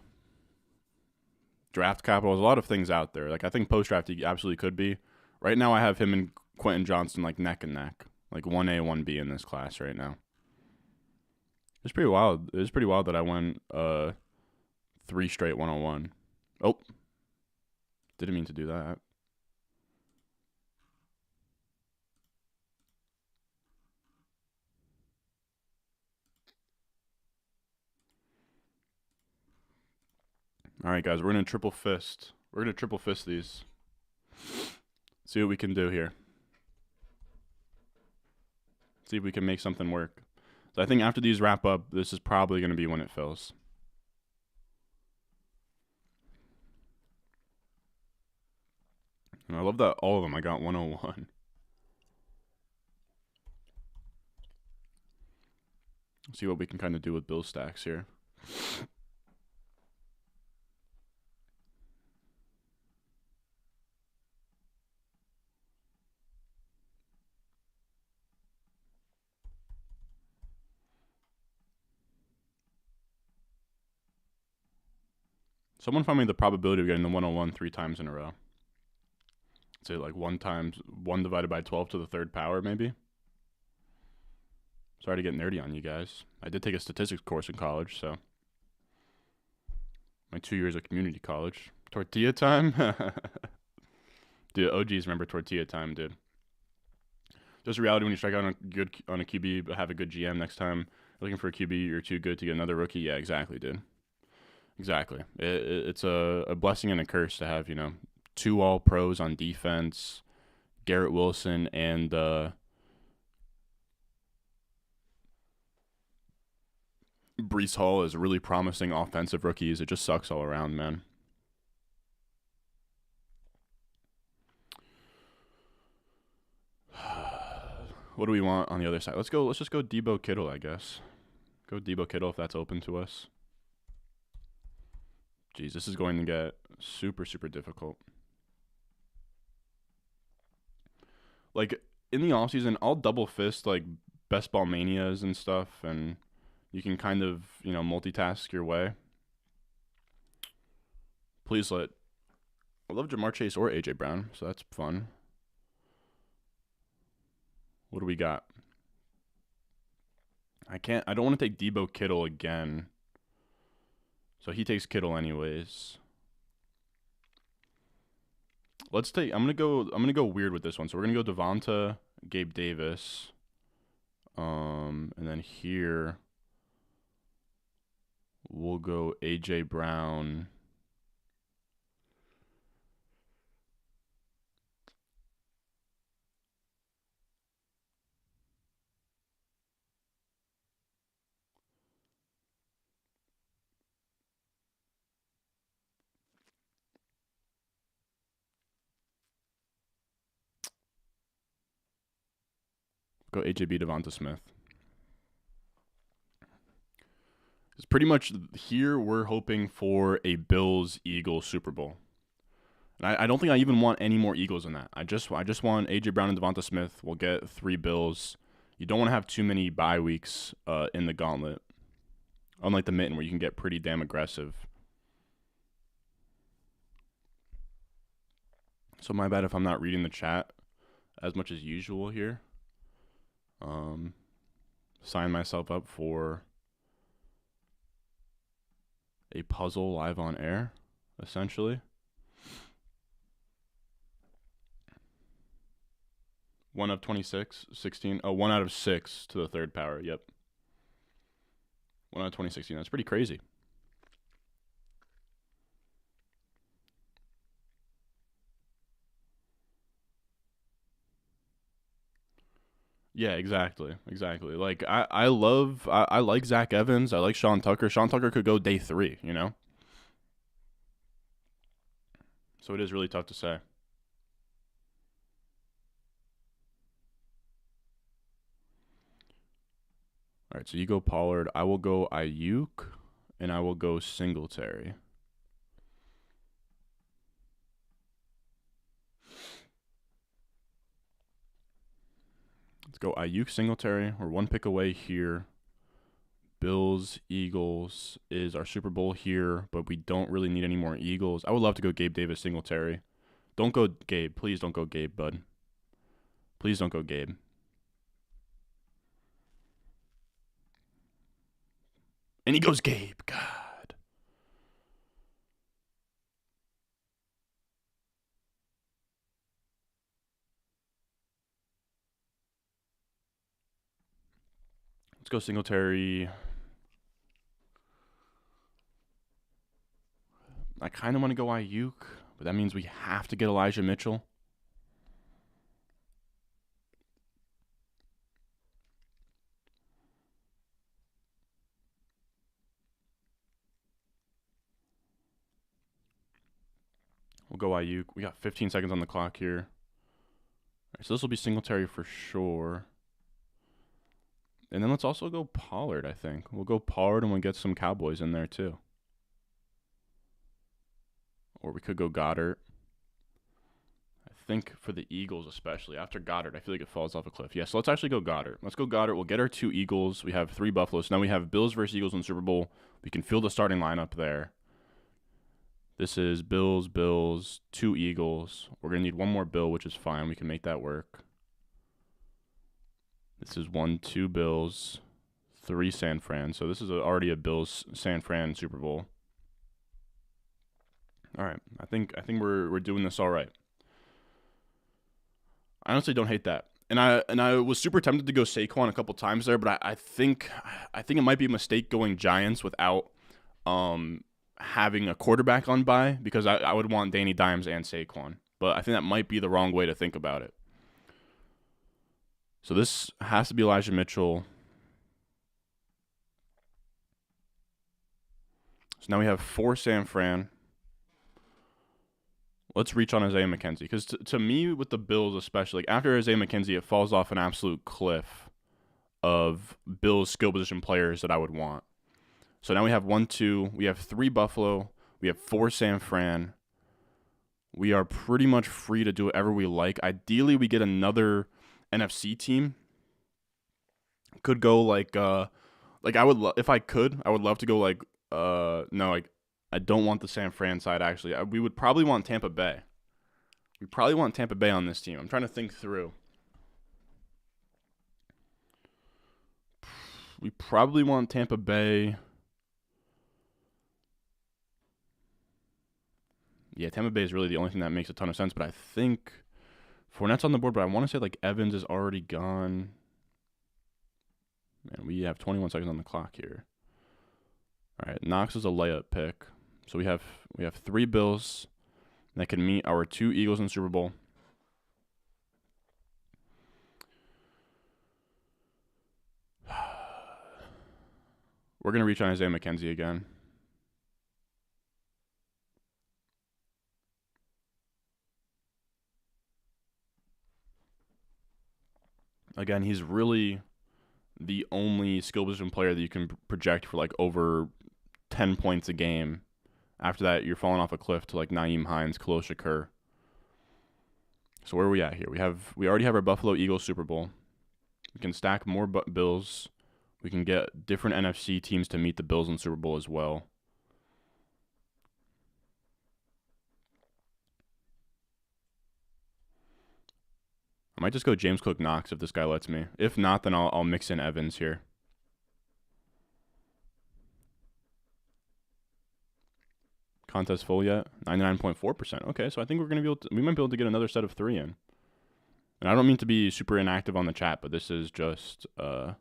draft capital. There's a lot of things out there. Like, I think post draft he absolutely could be. Right now, I have him and Quentin Johnston like neck and neck, like 1A, 1B in this class right now. It's pretty wild. It's pretty wild that I went 3 straight 101. Oh, didn't mean to do that. All right, guys, we're going to triple fist. We're going to triple fist these. See what we can do here. See if we can make something work. So I think after these wrap up, this is probably going to be when it fills. And I love that all of them I got 101. See what we can kind of do with Bill stacks here. Someone find me the probability of getting the 101 3 times in a row. Say like 1 divided by 12 to the third power, maybe. Sorry to get nerdy on you guys. I did take a statistics course in college, so my 2 years of community college. Tortilla time? Dude, OGs remember tortilla time, dude. Just reality when you strike out on a QB, but have a good GM next time. Looking for a QB, you're too good to get another rookie. Yeah, exactly, dude. Exactly. It's a blessing and a curse to have, 2 all-pros on defense, Garrett Wilson, and Breece Hall is really promising offensive rookies. It just sucks all around, man. What do we want on the other side? Let's just go Debo Kittle, I guess. Go Debo Kittle if that's open to us. Jeez, this is going to get super, super difficult. Like, in the offseason, I'll double fist, like, best ball manias and stuff, and you can kind of, multitask your way. Please I love Jamar Chase or A.J. Brown, so that's fun. What do we got? I don't want to take Debo Kittle again. So he takes Kittle anyways. I'm gonna go weird with this one. So we're gonna go Devonta, Gabe Davis. And then here we'll go A.J. Brown. Go AJB Devonta Smith. It's pretty much here we're hoping for a Bills-Eagles Super Bowl. And I don't think I even want any more Eagles than that. I just want A.J. Brown and Devonta Smith. We'll get 3 Bills. You don't want to have too many bye weeks in the gauntlet. Unlike the mitten where you can get pretty damn aggressive. So my bad if I'm not reading the chat as much as usual here. Sign myself up for a puzzle live on air, essentially. 1 of 26, 16. Oh, 1 out of 6 to the third power. Yep. 1 out of 2016. That's pretty crazy. Yeah, exactly. Like I like Zach Evans. I like Sean Tucker. Sean Tucker could go day 3, So it is really tough to say. All right, so you go Pollard. I will go Ayuk, and I will go Singletary. Let's go Ayuk, Singletary. We're 1 pick away here. Bills, Eagles is our Super Bowl here, but we don't really need any more Eagles. I would love to go Gabe Davis, Singletary. Don't go Gabe. Please don't go Gabe, bud. Please don't go Gabe. And he goes Gabe. God. Let's go Singletary. I kind of want to go Ayuk, but that means we have to get Elijah Mitchell. We'll go Ayuk. We got 15 seconds on the clock here. All right, so this will be Singletary for sure. And then let's also go Pollard, I think. We'll go Pollard and we'll get some Cowboys in there too. Or we could go Goddard. I think for the Eagles especially. After Goddard, I feel like it falls off a cliff. Yeah, so let's actually go Goddard. Let's go Goddard. We'll get our 2 Eagles. We have 3 Buffaloes. Now we have Bills versus Eagles in the Super Bowl. We can field the starting lineup there. This is Bills, Bills, 2 Eagles. We're going to need one more Bill, which is fine. We can make that work. This is 1, 2 Bills, 3 San Fran. So this is already a Bills San Fran Super Bowl. All right. I think we're doing this all right. I honestly don't hate that. And I was super tempted to go Saquon a couple times there, but I think it might be a mistake going Giants without having a quarterback on bye, because I would want Danny Dimes and Saquon. But I think that might be the wrong way to think about it. So this has to be Elijah Mitchell. So now we have 4 San Fran. Let's reach on Isaiah McKenzie, because to me, with the Bills especially, like after Isaiah McKenzie, it falls off an absolute cliff of Bills skill position players that I would want. So now we have 1, 2. We have 3 Buffalo. We have 4 San Fran. We are pretty much free to do whatever we like. Ideally, we get another NFC team. Could go like I would if I could, I would love to go like no, like I don't want the San Fran side actually. We would probably want Tampa Bay. We probably want Tampa Bay on this team. I'm trying to think through. We probably want Tampa Bay. Yeah, Tampa Bay is really the only thing that makes a ton of sense, but I think Fournette's on the board, but I want to say like Evans is already gone. Man, we have 21 seconds on the clock here. All right, Knox is a layup pick. So we have 3 Bills that can meet our 2 Eagles in the Super Bowl. We're going to reach on Isaiah McKenzie again. Again, he's really the only skill position player that you can project for like over 10 points a game. After that, you're falling off a cliff to like Nyheim Hines, Khalil Shakur. So where are we at here? We already have our Buffalo Eagles Super Bowl. We can stack more Bills. We can get different NFC teams to meet the Bills in Super Bowl as well. I might just go James Cook Knox if this guy lets me. If not, then I'll mix in Evans here. Contest full yet? 99.4%. Okay, so I think we might be able to get another set of 3 in. And I don't mean to be super inactive on the chat, but this is just does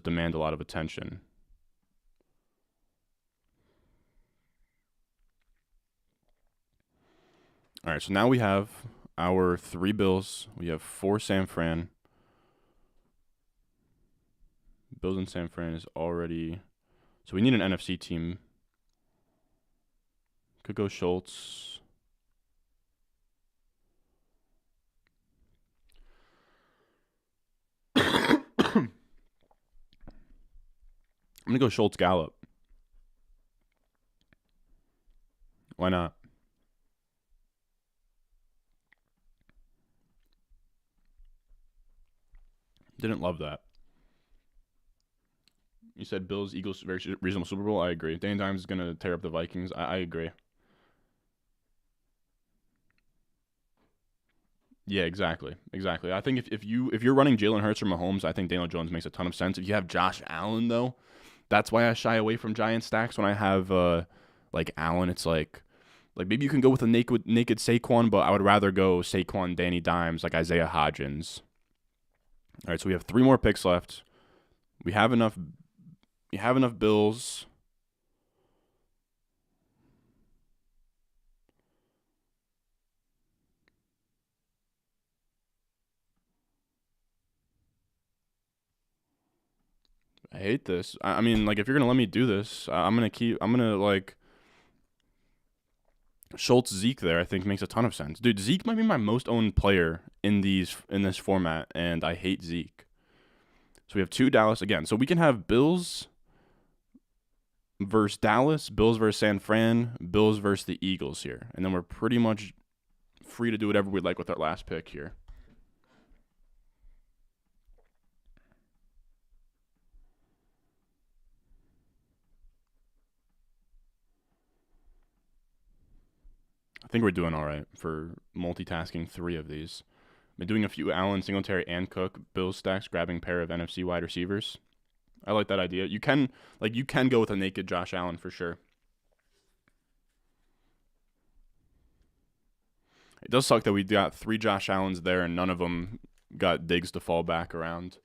demand a lot of attention. All right, so now we have our 3 Bills. We have 4 San Fran. Bills and San Fran is already... So we need an NFC team. Could go Schultz. I'm going to go Schultz Gallup. Why not? Didn't love that. You said Bills, Eagles, very reasonable Super Bowl. I agree. Danny Dimes is going to tear up the Vikings. I agree. Yeah, exactly. I think if you're running Jalen Hurts or Mahomes, I think Daniel Jones makes a ton of sense. If you have Josh Allen, though, that's why I shy away from Giant stacks when I have like Allen. It's like maybe you can go with a naked Saquon, but I would rather go Saquon, Danny Dimes, like Isaiah Hodgins. All right, so we have 3 more picks left. We have enough Bills. I hate this. I mean, like, if you're gonna let me do this, I'm gonna like Schultz Zeke there. I think makes a ton of sense, dude. Zeke might be my most owned player in this format, and I hate Zeke. So we have 2 Dallas again. So we can have Bills versus Dallas, Bills versus San Fran, Bills versus the Eagles here, and then we're pretty much free to do whatever we'd like with our last pick here. think we're doing all right for multitasking 3 of these. Been doing a few Allen, Singletary, and Cook Bills stacks, grabbing pair of NFC wide receivers. I like that idea. You can go with a naked Josh Allen for sure. It does suck that we got 3 Josh Allens there and none of them got Diggs to fall back around.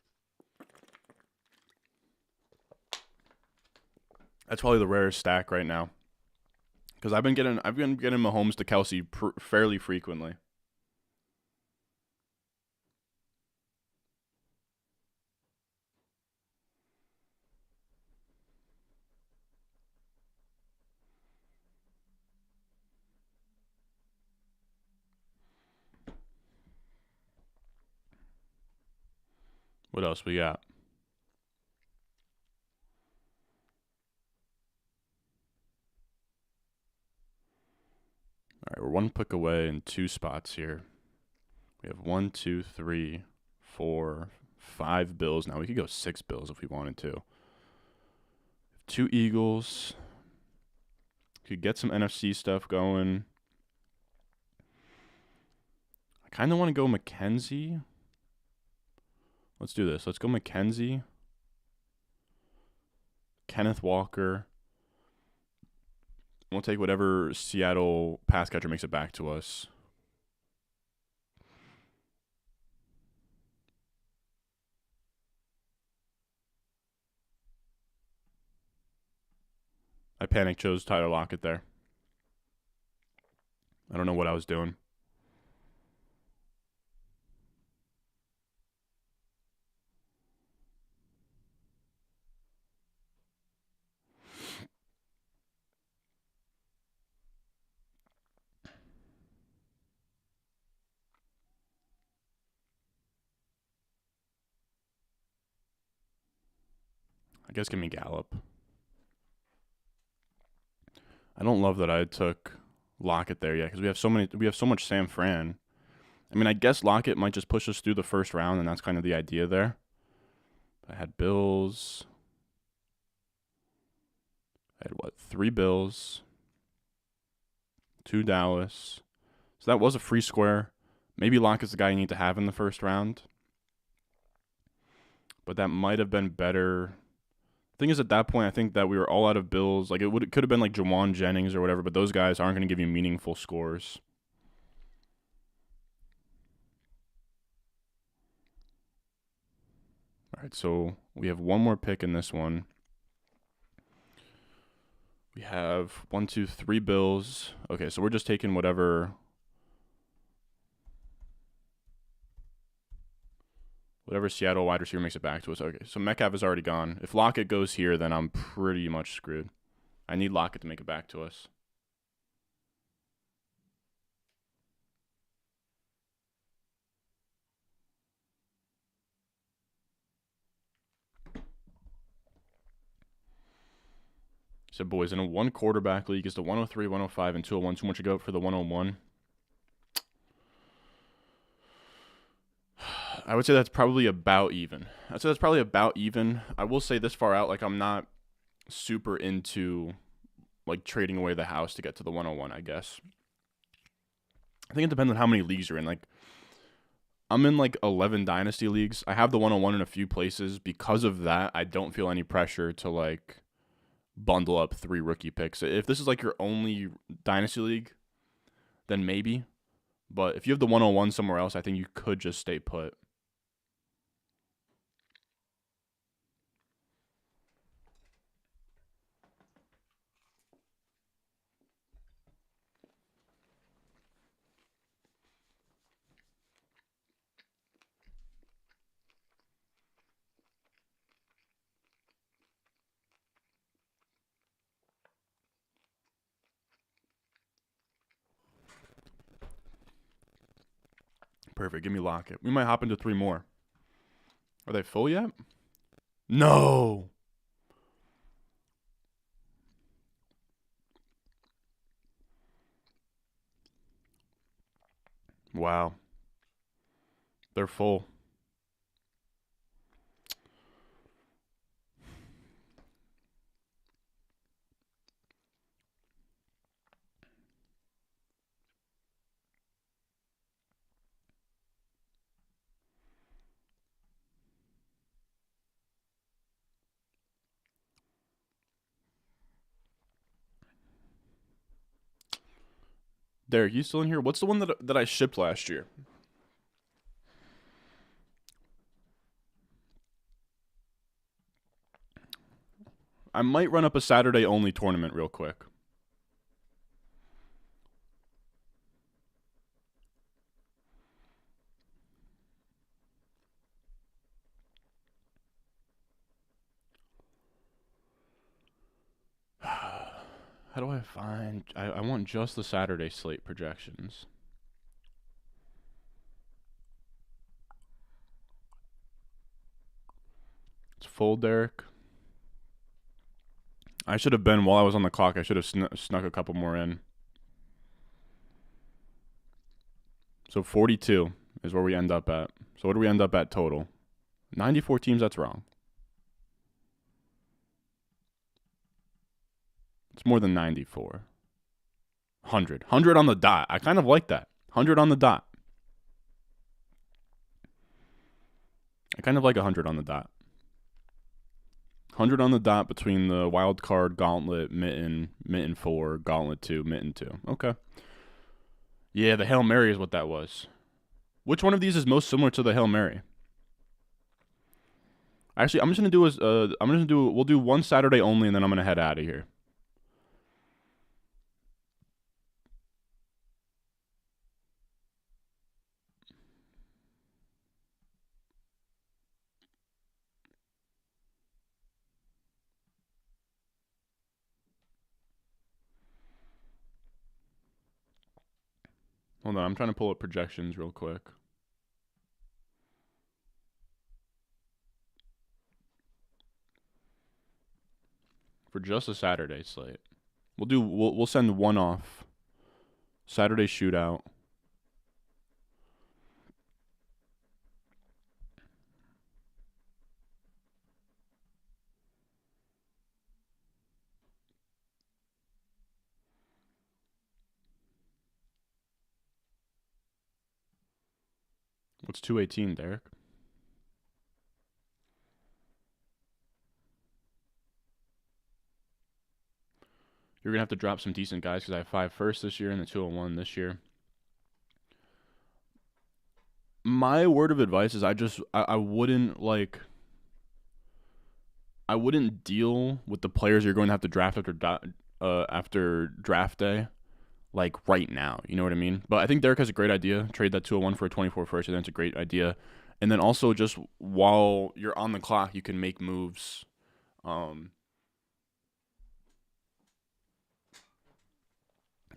That's probably the rarest stack right now, because I've been getting Mahomes to Kelsey fairly frequently. What else we got? All right, we're 1 pick away in 2 spots here. We have 1, 2, 3, 4, 5 Bills. Now we could go 6 Bills if we wanted to. 2 Eagles. Could get some NFC stuff going. I kind of want to go McKenzie. Let's do this. Let's go McKenzie. Kenneth Walker. We'll take whatever Seattle pass catcher makes it back to us. I panic chose Tyler Lockett there. I don't know what I was doing. I guess give me Gallup. I don't love that I took Lockett there yet because we have so much Sam Fran. I mean, I guess Lockett might just push us through the first round, and that's kind of the idea there. I had Bills. I had 3 Bills, 2 Dallas. So that was a free square. Maybe Lockett's the guy you need to have in the first round. But that might have been better. Thing is, at that point, I think that we were all out of Bills. Like it could have been like Jawan Jennings or whatever, but those guys aren't going to give you meaningful scores. All right, so we have 1 more pick in this one. We have 1, 2, 3 Bills. Okay, so we're just taking whatever Seattle wide receiver makes it back to us. Okay, so Metcalf is already gone. If Lockett goes here, then I'm pretty much screwed. I need Lockett to make it back to us. So, boys, in a 1 quarterback league, is the 103, 105, and 201 too much to go for the 101? I would say that's probably about even. I will say this far out, like I'm not super into like trading away the house to get to the 101, I guess. I think it depends on how many leagues you're in. Like I'm in like 11 Dynasty leagues. I have the 101 in a few places. Because of that, I don't feel any pressure to like bundle up 3 rookie picks. If this is like your only Dynasty league, then maybe. But if you have the 101 somewhere else, I think you could just stay put. Perfect. Give me Lockett. We might hop into 3 more. Are they full yet? No. Wow. They're full. Derek, you still in here? What's the one that I shipped last year? I might run up a Saturday only tournament real quick. How do I find... I want just the Saturday slate projections. It's full, Derek. I should have been, while I was on the clock, I should have snuck a couple more in. So 42 is where we end up at. So what do we end up at total? 94 teams, that's wrong. It's more than 94. 100. 100 on the dot. I kind of like that. 100 on the dot. I kind of like 100 on the dot. 100 on the dot between the wild card, gauntlet, mitten 4, gauntlet 2, mitten 2. Okay. Yeah, the Hail Mary is what that was. Which one of these is most similar to the Hail Mary? Actually, I'm just gonna do we'll do one Saturday only, and then I'm gonna head out of here. Hold on, I'm trying to pull up projections real quick. For just a Saturday slate. We'll send one off. Saturday shootout. What's 218, Derek? You're going to have to drop some decent guys because I have 5 first this year and the 201 this year. My word of advice is I wouldn't deal with the players you're going to have to draft after draft day like right now. You know what I mean? But I think Derek has a great idea. Trade that 201 for a 24 first. I think that's a great idea. And then also just while you're on the clock, you can make moves.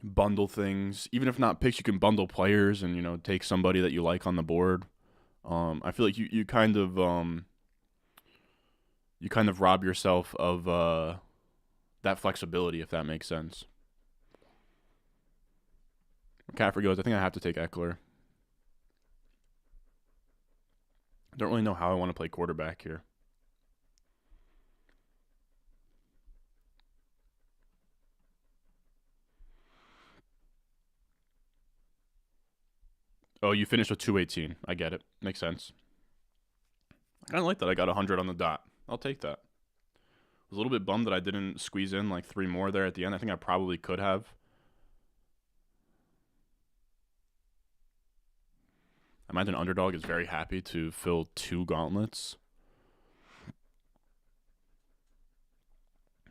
Bundle things. Even if not picks, you can bundle players and, you know, take somebody that you like on the board. I feel like you kind of rob yourself of that flexibility, if that makes sense. McCaffrey goes, I think I have to take Eckler. Don't really know how I want to play quarterback here. Oh, you finished with 218. I get it. Makes sense. I kind of like that I got 100 on the dot. I'll take that. I was a little bit bummed that I didn't squeeze in like 3 more there at the end. I think I probably could have. I imagine Underdog is very happy to fill 2 gauntlets.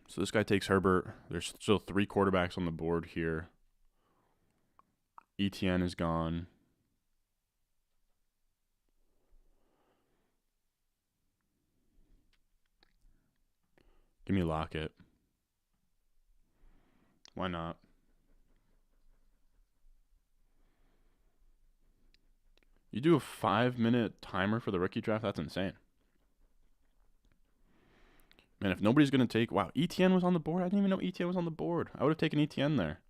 So this guy takes Herbert. There's still 3 quarterbacks on the board here. ETN is gone. Give me Lockett. Why not? You do a 5-minute timer for the rookie draft? That's insane. Man, if nobody's going to take... Wow, ETN was on the board? I didn't even know ETN was on the board. I would have taken ETN there.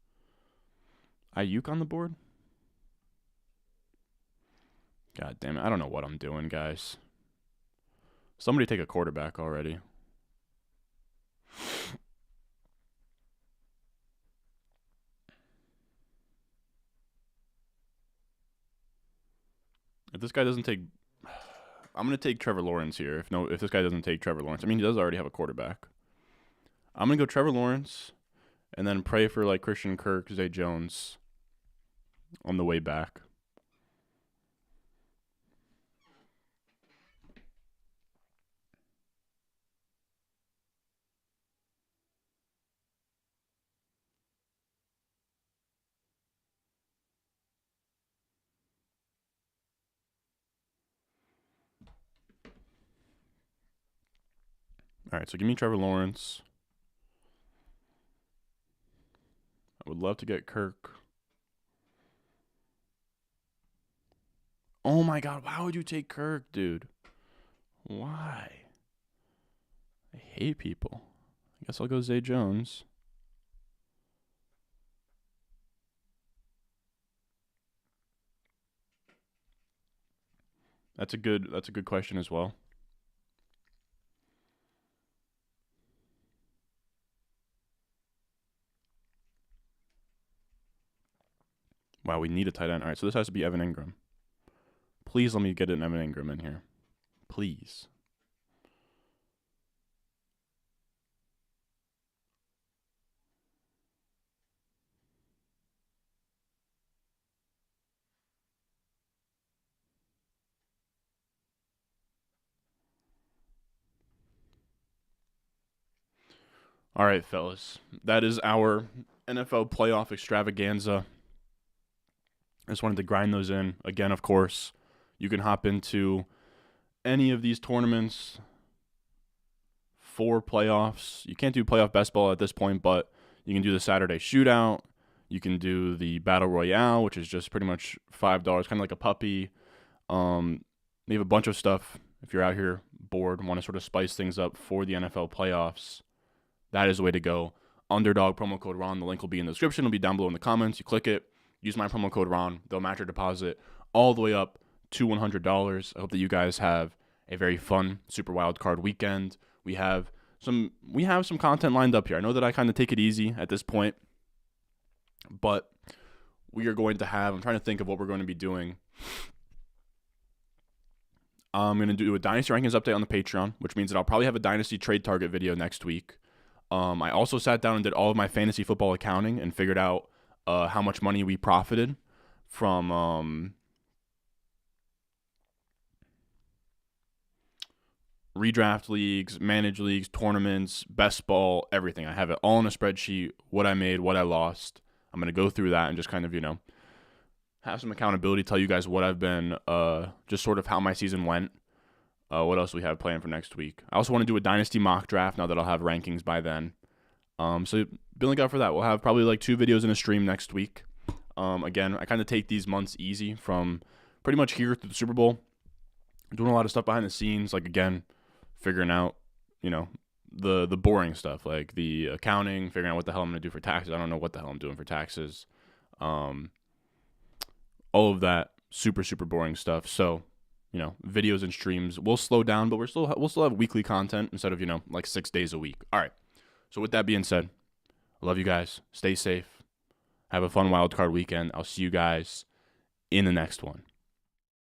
Ayuk on the board? God damn it. I don't know what I'm doing, guys. Somebody take a quarterback already. If this guy doesn't take... I'm going to take Trevor Lawrence here. If this guy doesn't take Trevor Lawrence. I mean, he does already have a quarterback. I'm going to go Trevor Lawrence and then pray for like Christian Kirk, Zay Jones. on the way back. All right, so give me Trevor Lawrence. I would love to get Kirk. Oh my God, why would you take Kirk, dude? Why? I hate people. I guess I'll go Zay Jones. That's a good question as well. Wow, we need a tight end. All right, so this has to be Evan Ingram. Please let me get an Evan Ingram in here. Please. All right, fellas. That is our NFL playoff extravaganza. I just wanted to grind those in. Again, of course, you can hop into any of these tournaments for playoffs. You can't do playoff best ball at this point, but you can do the Saturday shootout. You can do the Battle Royale, which is just pretty much $5, kind of like a puppy. They have a bunch of stuff. If you're out here bored, want to sort of spice things up for the NFL playoffs, that is the way to go. Underdog promo code Ron. The link will be in the description. It'll be down below in the comments. You click it. Use my promo code Ron. They'll match your deposit all the way up to $100. I hope that you guys have a very fun Super Wild Card weekend. We have some content lined up here. I know that I kind of take it easy at this point, but we are going to have. I'm trying to think of what we're going to be doing. I'm going to do a Dynasty Rankings update on the Patreon, which means that I'll probably have a Dynasty Trade Target video next week. I also sat down and did all of my fantasy football accounting and figured out how much money we profited from redraft leagues, managed leagues, tournaments, best ball, everything. I have it all in a spreadsheet, what I made, what I lost. I'm going to go through that and just kind of, have some accountability, tell you guys what I've been, just sort of how my season went. What else do we have planned for next week? I also want to do a Dynasty mock draft now that I'll have rankings by then. So be looking out for that. We'll have probably like 2 videos in a stream next week. Again, I kind of take these months easy from pretty much here through the Super Bowl. I'm doing a lot of stuff behind the scenes, like, again, figuring out, the boring stuff, like the accounting, figuring out what the hell I'm going to do for taxes. I don't know what the hell I'm doing for taxes. All of that super, super boring stuff. So, videos and streams will slow down, but we'll still have weekly content instead of, like 6 days a week. All right. So with that being said, I love you guys. Stay safe. Have a fun wild card weekend. I'll see you guys in the next one.